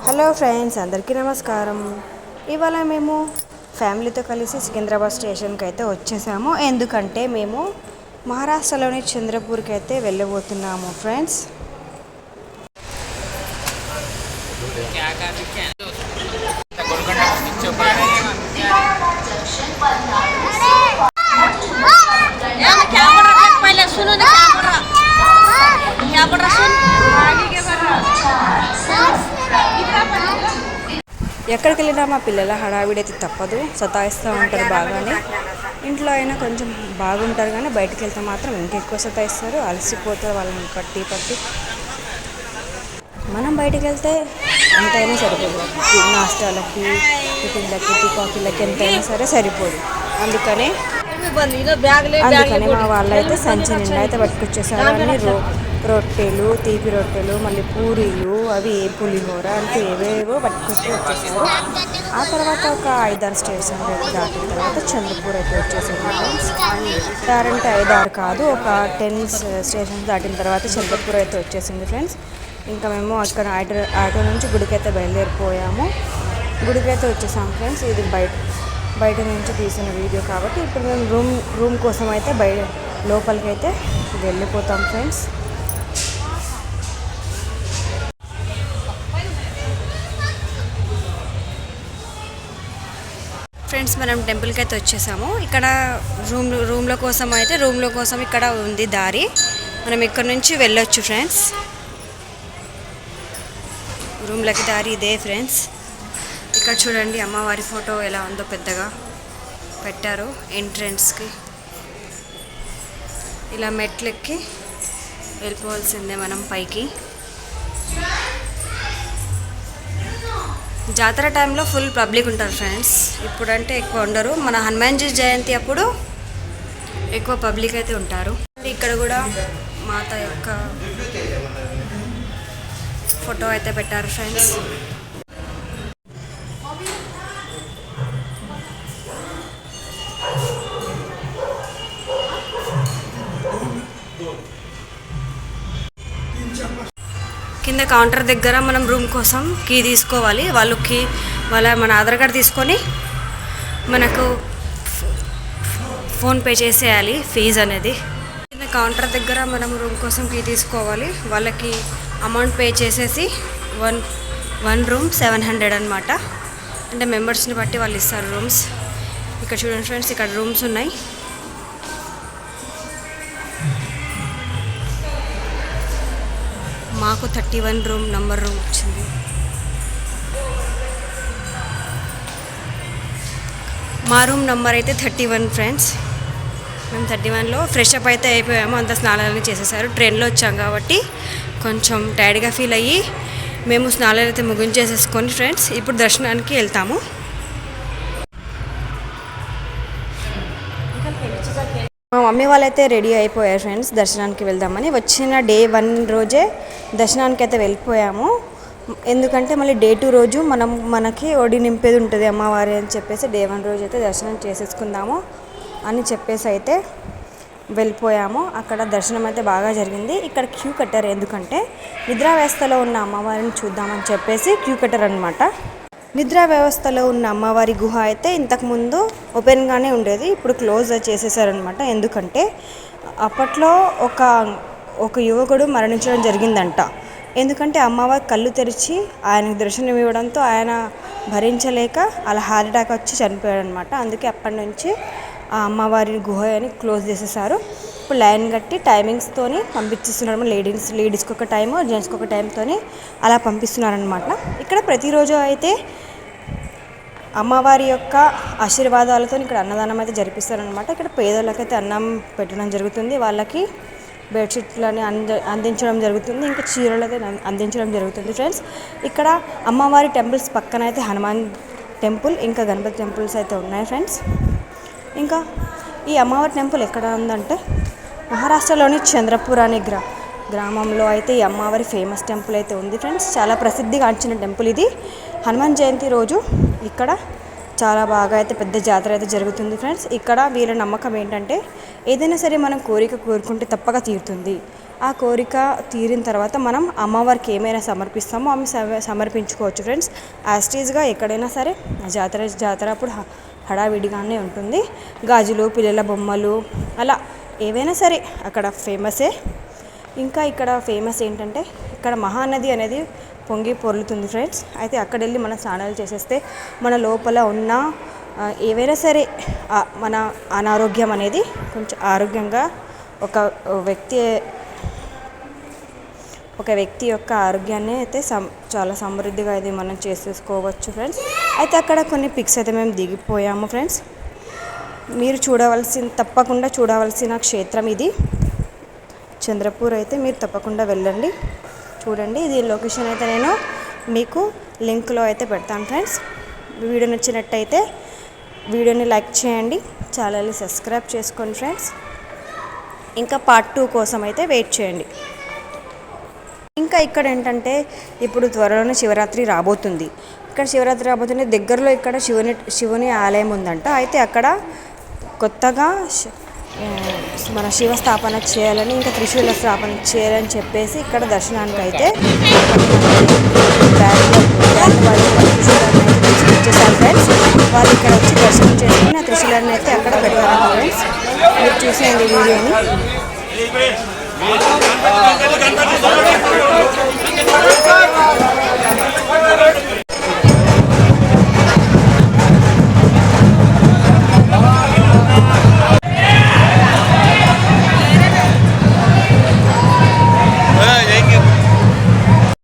Hello friends, అందరికీ నమస్కారం. ఇవాళ మేము ఫ్యామిలీతో కలిసి సికింద్రాబాద్ స్టేషన్కి అయితే వచ్చేసాము. ఎందుకంటే మేము మహారాష్ట్రలోని చంద్రపూర్కి అయితే వెళ్ళబోతున్నాము ఫ్రెండ్స్. ఎక్కడికి వెళ్ళినా మా పిల్లల హడావిడైతే తప్పదు, సతాయిస్తూ ఉంటారు బాగానే. ఇంట్లో అయినా కొంచెం బాగుంటారు కానీ బయటికి వెళ్తే మాత్రం ఇంకెక్కువ సతాయిస్తారు, అలసిపోతారు వాళ్ళని పట్టి పట్టి. మనం బయటికి వెళ్తే ఎంతైనా సరిపోదు, నాష్టాలకి, టిఫిన్లకి, టీ కాఫీలకి ఎంతైనా సరే సరిపోదు. అందుకనే మా వాళ్ళైతే సంచి నిండా అయితే పట్టుకొచ్చేసారు. అన్ని రొట్టెలు, తీపి రొట్టెలు, మళ్ళీ పూరీలు, అవి పులిహోర అంటే ఏవేవో పట్టుకొచ్చి వచ్చేసారు. ఆ తర్వాత ఒక 5-6 స్టేషన్ దాటిన తర్వాత చంద్రపూర్ అయితే వచ్చేసింది ఫ్రెండ్స్. అంటే 5-6 కాదు, ఒక 10 స్టేషన్స్ దాటిన తర్వాత చంద్రపూర్ అయితే వచ్చేసింది ఫ్రెండ్స్. ఇంకా మేము అక్కడ ఆటో నుంచి గుడికైతే బయలుదేరిపోయాము. గుడికైతే వచ్చేసాము ఫ్రెండ్స్. ఇది బయట నుంచి తీసిన వీడియో కాబట్టి ఇప్పుడు మేము రూమ్ కోసం అయితే లోపలికి అయితే వెళ్ళిపోతాం ఫ్రెండ్స్. మనం టెంపుల్కి అయితే వచ్చేసాము. ఇక్కడ రూమ్ల కోసం ఇక్కడ ఉంది దారి. మనం ఇక్కడ నుంచి వెళ్ళొచ్చు ఫ్రెండ్స్. రూమ్లకి దారి ఇదే ఫ్రెండ్స్. ఇక్కడ చూడండి అమ్మవారి ఫోటో ఎలా ఉందో పెద్దగా పెట్టారు ఎంట్రన్స్కి. ఇలా మెట్లెక్కి వెళ్ళిపోవాల్సిందే మనం పైకి. జాతర టైంలో ఫుల్ పబ్లిక్ ఉంటారు ఫ్రెండ్స్. ఇప్పుడంటే ఎక్కువ ఉండరు. మన హనుమాన్ జయంతి అప్పుడు ఎక్కువ పబ్లిక్ అయితే ఉంటారు. ఇక్కడ కూడా మాత యొక్క ఫోటో అయితే పెట్టారు ఫ్రెండ్స్. కింద కౌంటర్ దగ్గర మనం రూమ్ కోసం కీ తీసుకోవాలి. మన ఆధార్ కార్డ్ తీసుకొని మనకు ఫోన్పే చేసేయాలి ఫీజు అనేది. కింద కౌంటర్ దగ్గర మనం రూమ్ కోసం కీ తీసుకోవాలి. వాళ్ళకి అమౌంట్ పే చేసేసి వన్ రూమ్ 700 అనమాట. అంటే మెంబర్స్ని బట్టి వాళ్ళు ఇస్తారు రూమ్స్. ఇక్కడ చూడండి ఫ్రెండ్స్, ఇక్కడ రూమ్స్ ఉన్నాయి. మాకు 31 రూమ్ వచ్చింది. మా రూమ్ నెంబర్ అయితే 31 ఫ్రెండ్స్. మేము 31లో ఫ్రెష్ అప్ అయితే అయిపోయాము. అంత స్నానాలు చేసేసారు. ట్రైన్లో వచ్చాం కాబట్టి కొంచెం టైర్డ్గా ఫీల్ అయ్యి మేము స్నానాలు అయితే ముగించేసేసుకొని ఫ్రెండ్స్ ఇప్పుడు దర్శనానికి వెళ్తాము. మా మమ్మీ వాళ్ళైతే రెడీ అయిపోయారు ఫ్రెండ్స్, దర్శనానికి వెళ్దామని. వచ్చిన డే 1 రోజే దర్శనానికి అయితే వెళ్ళిపోయాము. ఎందుకంటే మళ్ళీ డే 2 రోజు మనకి ఒడి నింపేది ఉంటుంది అమ్మవారి అని చెప్పేసి డే 1 రోజు అయితే దర్శనం చేసేసుకుందాము అని చెప్పేసి అయితే వెళ్ళిపోయాము. అక్కడ దర్శనం అయితే బాగా జరిగింది. ఇక్కడ క్యూ కట్టారు, ఎందుకంటే నిద్రా వ్యవస్థలో ఉన్న అమ్మవారిని చూద్దామని చెప్పేసి క్యూ కట్టారు అనమాట. నిద్రా వ్యవస్థలో ఉన్న అమ్మవారి గుహ అయితే ఇంతకుముందు ఓపెన్గానే ఉండేది, ఇప్పుడు క్లోజ్ చేసేసారనమాట. ఎందుకంటే అప్పట్లో ఒక యువకుడు మరణించడం జరిగిందంట. ఎందుకంటే అమ్మవారి కళ్ళు తెరిచి ఆయనకు దర్శనం ఇవ్వడంతో ఆయన భరించలేక అలా హార్ట్ అటాక్ వచ్చి చనిపోయాడు అనమాట. అందుకే అప్పటి నుంచి ఆ అమ్మవారి గుహ అని క్లోజ్ చేసేసారు. ఇప్పుడు లైన్ కట్టి టైమింగ్స్తోని పంపించేస్తున్నారు. లేడీస్కి ఒక టైము, జెంట్స్కి ఒక టైంతో అలా పంపిస్తున్నారనమాట. ఇక్కడ ప్రతిరోజు అయితే అమ్మవారి యొక్క ఆశీర్వాదాలతో ఇక్కడ అన్నదానం అయితే జరిపిస్తారనమాట. ఇక్కడ పేదోళ్ళకైతే అన్నం పెట్టడం జరుగుతుంది, వాళ్ళకి బెడ్షీట్లని అందించడం జరుగుతుంది, ఇంకా చీరలు అయితే అందించడం జరుగుతుంది ఫ్రెండ్స్. ఇక్కడ అమ్మవారి టెంపుల్స్ పక్కన అయితే హనుమాన్ టెంపుల్, ఇంకా గణపతి టెంపుల్స్ అయితే ఉన్నాయి ఫ్రెండ్స్. ఇంకా ఈ అమ్మవారి టెంపుల్ ఎక్కడ ఉందంటే మహారాష్ట్రలోని చంద్రపూర్ అనే గ్రామంలో అయితే ఈ అమ్మవారి ఫేమస్ టెంపుల్ అయితే ఉంది ఫ్రెండ్స్. చాలా ప్రసిద్ధిగాంచిన టెంపుల్ ఇది. హనుమాన్ జయంతి రోజు ఇక్కడ చాలా బాగా అయితే పెద్ద జాతర అయితే జరుగుతుంది ఫ్రెండ్స్. ఇక్కడ వీళ్ళ నమ్మకం ఏంటంటే ఏదైనా సరే మనం కోరుకుంటే తప్పక తీరుతుంది ఆ కోరిక తీరిన తర్వాత మనం అమ్మవారికి ఏమైనా సమర్పిస్తామో ఆమె సమర్పించుకోవచ్చు ఫ్రెండ్స్. యాస్టీజ్గా ఎక్కడైనా సరే జాతర అప్పుడు హడావిడిగానే ఉంటుంది. గాజులు, పిల్లల బొమ్మలు అలా ఏవైనా సరే అక్కడ ఫేమసే. ఇంకా ఇక్కడ ఫేమస్ ఏంటంటే ఇక్కడ మహానది అనేది పొంగి పొర్లుతుంది ఫ్రెండ్స్. అయితే అక్కడ వెళ్ళి మనం స్నానాలు చేసేస్తే మన లోపల ఉన్న ఏవైనా సరే మన అనారోగ్యం అనేది కొంచెం ఆరోగ్యంగా ఒక వ్యక్తి యొక్క ఆరోగ్యాన్ని అయితే చాలా సమృద్ధిగా ఇది మనం చేసేసుకోవచ్చు ఫ్రెండ్స్. అయితే అక్కడ కొన్ని పిక్స్ అయితే మేము దిగిపోయాము ఫ్రెండ్స్. మీరు తప్పకుండా చూడవలసిన క్షేత్రం ఇది చంద్రపూర్. అయితే మీరు తప్పకుండా వెళ్ళండి, చూడండి. ఇది లొకేషన్ అయితే నేను మీకు లింక్లో అయితే పెడతాను ఫ్రెండ్స్. వీడియో నచ్చినట్టయితే వీడియోని లైక్ చేయండి, ఛానల్ని సబ్స్క్రైబ్ చేసుకోండి ఫ్రెండ్స్. ఇంకా పార్ట్ 2 కోసం అయితే వెయిట్ చేయండి. ఇంకా ఇక్కడ ఏంటంటే ఇప్పుడు త్వరలోనే శివరాత్రి రాబోతుంది. దగ్గరలో ఇక్కడ శివుని ఆలయం ఉందంట. అయితే అక్కడ కొత్తగా మన శివ స్థాపన చేయాలని, ఇంకా త్రిశూల స్థాపన చేయాలని చెప్పేసి ఇక్కడ దర్శనానికి అయితే వచ్చేసారు ఫ్రెండ్స్. వాళ్ళు ఇక్కడ వచ్చి దర్శనం చేసుకుని ఆ త్రిశూలాన్ని అయితే అక్కడ పెడతారు ఫ్రెండ్స్. మీరు చూసేయండి వీడియోని.